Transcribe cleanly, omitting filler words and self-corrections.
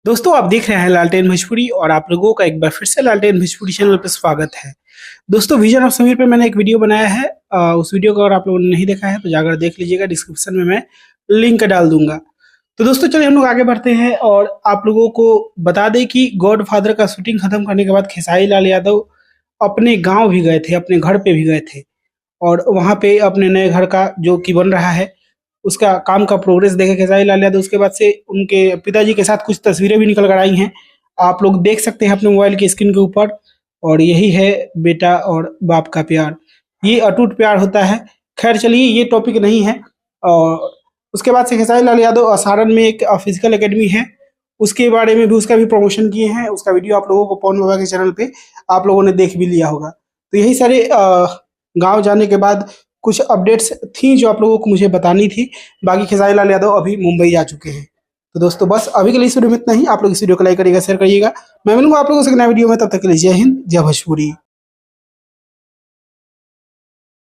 दोस्तों आप देख रहे हैं लालटेन भोजपुरी और आप लोगों का एक बार फिर से लालटेन भोजपुरी चैनल पर स्वागत है। दोस्तों विजन ऑफ समीर पे मैंने एक वीडियो बनाया है। उस वीडियो को अगर आप लोगों ने नहीं देखा है तो जाकर देख लीजिएगा, डिस्क्रिप्शन में मैं लिंक डाल दूंगा। तो दोस्तों चलिए हम लोग आगे बढ़ते हैं और आप लोगों को बता दें कि गॉड फादर का शूटिंग खत्म करने के बाद खेसारी लाल यादव अपने गाँव भी गए थे, अपने घर पे भी गए थे और वहाँ पे अपने नए घर का जो कि बन रहा है उसका काम का प्रोग्रेस देखे खेसारी लाल यादव। उसके बाद से उनके पिताजी के साथ कुछ तस्वीरें भी निकल कर आई हैं, आप लोग देख सकते हैं अपने मोबाइल की स्क्रीन के ऊपर। और यही है बेटा और बाप का प्यार, ये अटूट प्यार होता है। खैर चलिए ये टॉपिक नहीं है। और उसके बाद से खेसारी लाल यादव सारण में एक फिजिकल एकेडमी है, उसके बारे में भी उसका भी प्रमोशन किए हैं। उसका वीडियो आप लोगों को पवन बाबा के चैनल पे आप लोगों ने देख भी लिया होगा। तो यही सारे गांव जाने के बाद कुछ अपडेट्स थी जो आप लोगों को मुझे बतानी थी। बाकी खेसारी लाल यादव अभी मुंबई आ चुके हैं। तो दोस्तों बस अभी के लिए इस वीडियो में इतना ही। आप लोग इस वीडियो को लाइक करिएगा, शेयर करिएगा। मैं मिलूंगा आप लोगों से एक नए वीडियो में, तब तक के लिए जय हिंद, जय भोजपुरी।